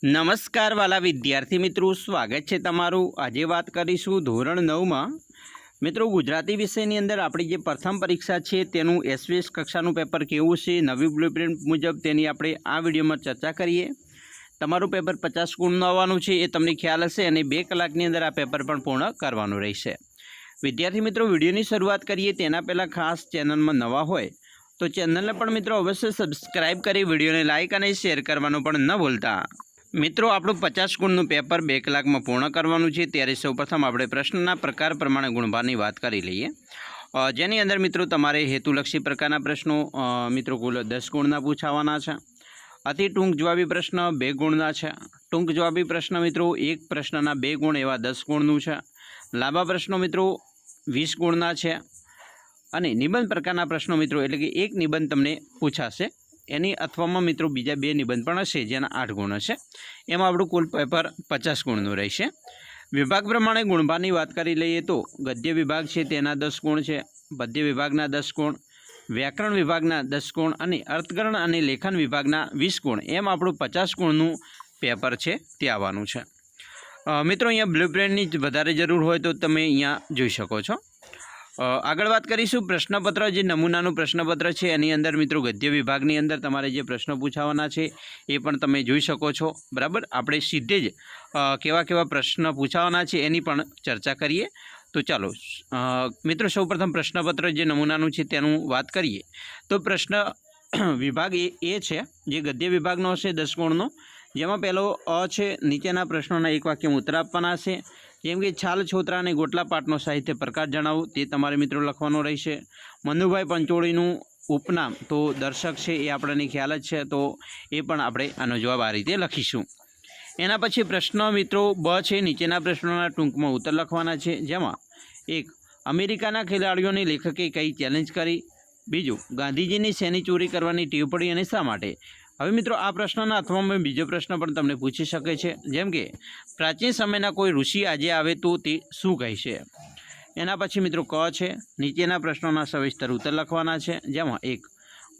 નમસ્કાર વાલા વિદ્યાર્થી મિત્રો, સ્વાગત છે તમારું। આજે વાત કરીશું ધોરણ 9માં મિત્રો ગુજરાતી વિષયની અંદર આપણી જે પ્રથમ પરીક્ષા છે તેનું એસવીએસ કક્ષાનું પેપર કેવું છે, નવી બ્લુપ્રિન્ટ મુજબ તેની આપણે આ વિડીયોમાં ચર્ચા કરીએ। તમારું પેપર 50 ગુણનું આવવાનું છે એ તમને ખ્યાલ હશે અને 2 કલાકની અંદર આ પેપર પણ પૂર્ણ કરવાનું રહેશે। વિદ્યાર્થી મિત્રો, વિડીયોની શરૂઆત કરીએ તેના પહેલાં ખાસ ચેનલમાં નવા હોય તો ચેનલને પણ મિત્રો અવશ્ય સબસ્ક્રાઈબ કરી વિડીયોને લાઇક અને શેર કરવાનું પણ ન ભૂલતા। મિત્રો, આપણું 50 ગુણનું પેપર 2 કલાકમાં પૂર્ણ કરવાનું છે, ત્યારે સૌપ્રથમ આપણે પ્રશ્નના પ્રકાર પ્રમાણે ગુણભારની વાત કરી લઈએ, જેની અંદર મિત્રો તમારે હેતુલક્ષી પ્રકારના પ્રશ્નો મિત્રો કુલ 10 ગુણના પૂછાવાના છે। અતિ ટૂંક જવાબી પ્રશ્ન 2 ગુણના છે। ટૂંક જવાબી પ્રશ્ન મિત્રો 1 પ્રશ્નના 2 ગુણ એવા 10 ગુણનું છે। લાંબા પ્રશ્નો મિત્રો 20 ગુણના છે અને નિબંધ પ્રકારના પ્રશ્નો મિત્રો એટલે કે 1 નિબંધ તમને પૂછાશે, એની અથવામાં મિત્રો બીજા 2 નિબંધ પણ હશે જેના 8 ગુણ હશે। એમાં આપણું કુલ પેપર 50 ગુણનું રહેશે। વિભાગ પ્રમાણે ગુણભારની વાત કરી લઈએ તો ગદ્ય વિભાગ છે તેના 10 ગુણ છે, પદ્ય વિભાગના 10 ગુણ, વ્યાકરણ વિભાગના 10 ગુણ અને અર્થગણ અને લેખન વિભાગના 20 ગુણ, એમ આપણું 50 ગુણનું પેપર છે તે આવવાનું છે। મિત્રો અહીંયા બ્લુપ્રિન્ટની વધારે જરૂર હોય તો તમે અહીંયા જોઈ શકો છો। આગળ વાત કરીશું પ્રશ્નપત્ર, જે નમૂનાનું પ્રશ્નપત્ર છે એની અંદર મિત્રો ગદ્ય વિભાગની અંદર તમારે જે પ્રશ્નો પૂછાવાના છે એ પણ તમે જોઈ શકો છો, બરાબર। આપણે સીધે જ કેવા કેવા પ્રશ્ન પૂછાવાના છે એની પણ ચર્ચા કરીએ। તો ચાલો મિત્રો, સૌપ્રથમ પ્રશ્નપત્ર જે નમૂનાનું છે તેનું વાત કરીએ તો પ્રશ્ન વિભાગ એ છે જે ગદ્ય વિભાગનો હશે 10 ગુણનો, જેમાં પહેલો અ છે નીચેના પ્રશ્નોના એક વાક્યમાં ઉત્તર આપવાના છે। જેમ કે છાલ છોતરા અને ગોટલા પાટનો સાહિત્ય પ્રકાર જણાવો, તે તમારે મિત્રો લખવાનો રહેશે। મનુભાઈ પંચોળીનું ઉપનામ તો દર્શક છે એ આપણને ખ્યાલ જ છે, તો એ પણ આપણે આનો જવાબ આ રીતે લખીશું। એના પછી પ્રશ્ન મિત્રો બ છે, નીચેના પ્રશ્નોના ટૂંકમાં ઉત્તર લખવાના છે, જેમાં 1 અમેરિકાના ખેલાડીઓને લેખકે કઈ ચેલેન્જ કરી, 2 ગાંધીજીની શેની ચોરી કરવાની ટેવ પડી અને શા માટે। હવે મિત્રો આ પ્રશ્નના અથવામાં બીજો પ્રશ્ન પણ તમને પૂછી શકે છે, જેમ કે પ્રાચીન સમયના કોઈ ઋષિ આજે આવે તો તે શું કહેશે। એના પછી મિત્રો ક છે, નીચેના પ્રશ્નોના સવિસ્તર ઉત્તર લખવાના છે, જેમાં 1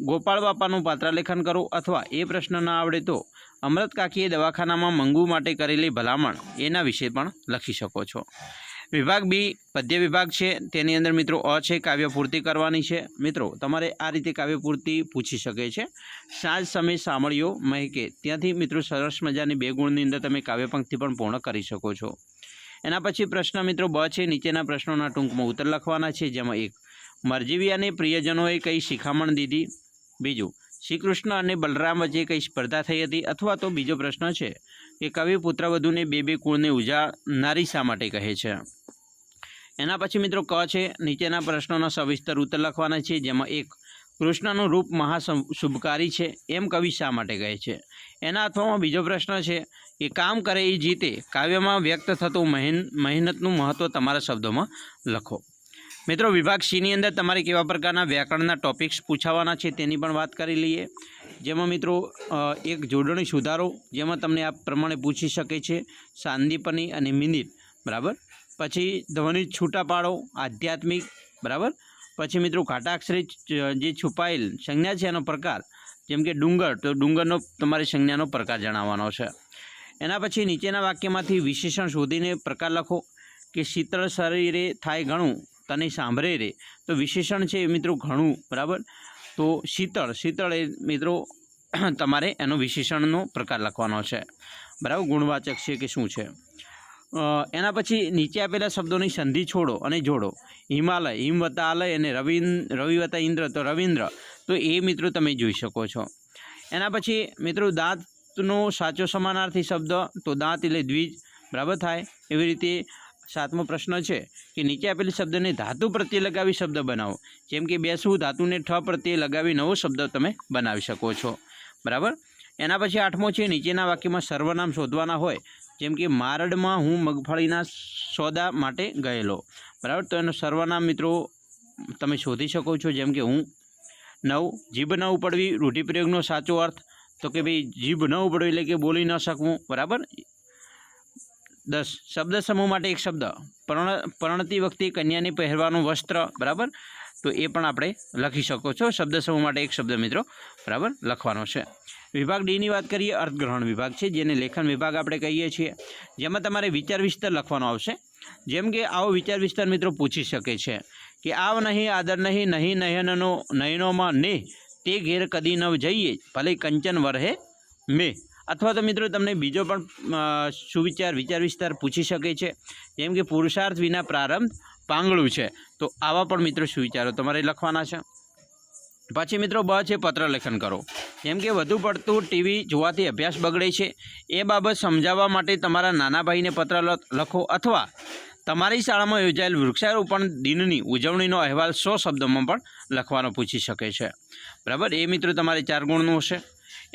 ગોપાળ બાપાનું પાત્રલેખન કરો, અથવા એ પ્રશ્ન ન આવડે તો અમૃત કાકીએ દવાખાનામાં મંગુ માટે કરેલી ભલામણ એના વિશે પણ લખી શકો છો। વિભાગ બી પદ્ય વિભાગ છે, તેની અંદર મિત્રો અ છે કાવ્યપૂર્તિ કરવાની છે। મિત્રો તમારે આ રીતે કાવ્યપૂર્તિ પૂછી શકે છે। સાંજ સમય સાંભળ્યો મહેકે, ત્યાંથી મિત્રો સરસ મજાની 2 ગુણની અંદર તમે કાવ્યપંક્તિ પણ પૂર્ણ કરી શકો છો। એના પછી પ્રશ્ન મિત્રો બ છે, નીચેના પ્રશ્નોના ટૂંકમાં ઉત્તર લખવાના છે, જેમાં 1 મરજીવી અને પ્રિયજનોએ કઈ શિખામણ દીધી, 2 શ્રી કૃષ્ણ અને બલરામ વચ્ચે કઈ સ્પર્ધા થઈ હતી, અથવા તો બીજો પ્રશ્ન છે કે કવિ પુત્રવધૂને 2 કુળને ઉજાડનારી શા માટે કહે છે। એના પછી મિત્રો ક છે, નીચેના પ્રશ્નોના સવિસ્તર ઉત્તર લખવાના છે, જેમાં 1 કૃષ્ણનું રૂપ મહાશુભકારી છે એમ કવિ શા માટે કહે છે। એના અથવામાં બીજો પ્રશ્ન છે કે કામ કરે એ જીતે, કાવ્યમાં વ્યક્ત થતું મહેનતનું મહત્ત્વ તમારા શબ્દોમાં લખો। મિત્રો વિભાગ સીની અંદર તમારે કેવા પ્રકારના વ્યાકરણના ટોપિક્સ પૂછાવાના છે તેની પણ વાત કરી લઈએ, જેમાં મિત્રો 1 જોડણી સુધારો, જેમાં તમને આ પ્રમાણે પૂછી શકે છે સાંદીપની અને મિનિટ, બરાબર। પછી ધ્વનિ છૂટા પાડો, આધ્યાત્મિક, બરાબર। પછી મિત્રો ઘાટાક્ષરી જે છુપાયેલ સંજ્ઞા છે એનો પ્રકાર, જેમ કે ડુંગર, તો ડુંગરનો તમારે સંજ્ઞાનો પ્રકાર જણાવવાનો છે। એના પછી નીચેના વાક્યમાંથી વિશેષણ શોધીને પ્રકાર લખો, કે શીતળ શરીરે થાય ઘણું તને સાંભળે રે, તો વિશેષણ છે મિત્રો ઘણું, બરાબર। તો શીતળ એ મિત્રો તમારે એનો વિશેષણનો પ્રકાર લખવાનો છે, બરાબર, ગુણવાચક છે કે શું છે। એના પછી નીચે આપેલા શબ્દોની સંધિ છોડો અને જોડો, હિમાલય, હિમવતા આલય અને રવિવતા ઇન્દ્ર, તો રવિન્દ્ર, તો એ મિત્રો તમે જોઈ શકો છો। એના પછી મિત્રો દાંતનો સાચો સમાનાર્થી શબ્દ, તો દાંત એટલે દ્વિજ, બરાબર થાય। એવી રીતે 7મો પ્રશ્ન છે કે નીચે આપેલી શબ્દને ધાતુ પ્રત્યે લગાવી શબ્દ બનાવો, જેમ કે બેસવું, ધાતુને ઠ પ્રત્યે લગાવી નવો શબ્દ તમે બનાવી શકો છો, બરાબર। એના પછી 8મો છે, નીચેના વાક્યમાં સર્વનામ શોધવાના હોય, જેમ કે મારડમાં હું મગફળીના સોદા માટે ગયેલો, બરાબર, તો એનું સર્વનામ મિત્રો તમે શોધી શકો છો, જેમ કે હું। 9 જીભ ન ઉપડવી, રૂઢિપ્રયોગનો સાચો અર્થ, તો કે ભાઈ જીભ ન ઉપડવી એટલે કે બોલી ન શકવું, બરાબર। 10 શબ્દ સમૂહ માટે એક શબ્દ, પરણતી વખતે કન્યાને પહેરવાનું વસ્ત્ર, બરાબર, તો એ પણ આપણે લખી શકો છો। શબ્દ સમૂહ માટે એક શબ્દ મિત્રો બરાબર લખવાનો છે। વિભાગ ડીની વાત કરીએ, અર્થગ્રહણ વિભાગ છે, જેને લેખન વિભાગ આપણે કહીએ છીએ, જેમાં તમારે વિચાર વિસ્તાર લખવાનો આવશે. જેમ કે આવો વિચાર વિસ્તાર મિત્રો પૂછી શકે છે કે આવ નહીં આદર નહીં નહીં નયનનો નયનોમાં ને તે ઘેર કદી ન જઈએ ભલે કંચન વરહે મેં. અથવા તો મિત્રો તમને બીજો પણ વિચાર વિસ્તાર પૂછી શકે છે, જેમ કે પુરુષાર્થ વિના પ્રારંભ પાંગળું છે. તો આવા પણ મિત્રો સુવિચારો તમારે લખવાના છે. પછી મિત્રો બ છે પત્ર લેખન કરો. જેમ કે વધુ પડતું ટીવી જોવાથી અભ્યાસ બગડે છે, એ બાબત સમજાવવા માટે તમારા નાના ભાઈને પત્ર લખો, અથવા તમારી શાળામાં યોજાયેલ વૃક્ષારોપણ દિનની ઉજવણીનો અહેવાલ 100 શબ્દોમાં પણ લખવાનો પૂછી શકે છે. બરાબર, એ મિત્રો તમારે 4 ગુણનું હશે.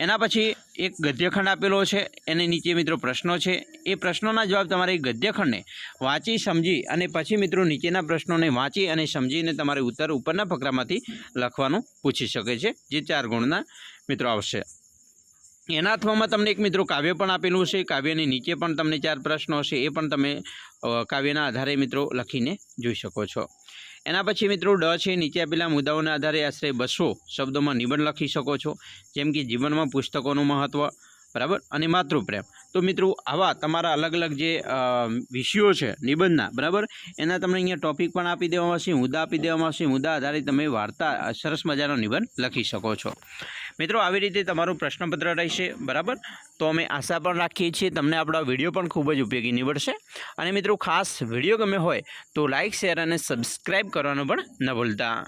એના પછી એક ગદ્યખંડ આપેલો છે, એની નીચે મિત્રો પ્રશ્નો છે. એ પ્રશ્નોના જવાબ તમારે ગદ્યખંડને વાંચી સમજી અને પછી મિત્રો નીચેના પ્રશ્નોને વાંચી અને સમજીને તમારે ઉત્તર ઉપરના ફકરામાંથી લખવાનું પૂછી શકે છે, જે 4 ગુણના મિત્રો આવશે. એના અથવામાં તમને એક મિત્રો કાવ્ય પણ આપેલું છે. કાવ્યની નીચે પણ તમને 4 પ્રશ્નો હશે, એ પણ તમે કાવ્યના આધારે મિત્રો લખીને જોઈ શકો છો. એના પછી મિત્રો ડ છે, નીચે આપેલા મુદ્દાઓના આધારે આશરે 200 શબ્દોમાં નિબંધ લખી શકો છો, જેમ કે જીવનમાં પુસ્તકોનું મહત્ત્વ, બરાબર, અને માતૃપ્રેમ. તો મિત્રો આવા તમારા અલગ અલગ જે વિષયો છે નિબંધના, બરાબર, એના તમને અહીંયા ટોપિક પણ આપી દેવામાં આવશે, મુદ્દા આપી દેવામાં આવશે. મુદ્દા આધારે તમે વાર્તા સરસ મજાનો નિબંધ લખી શકો છો. મિત્રો આવી રીતે તમારું પ્રશ્નપત્ર રહેશે, બરાબર. તો અમે આશા પણ રાખીએ છીએ તમને આપણો વિડીયો પણ ખૂબ જ ઉપયોગી નીવડશે. અને મિત્રો ખાસ વિડીયો ગમે હોય તો લાઇક, શેર અને સબસ્ક્રાઈબ કરવાનું પણ ન ભૂલતા.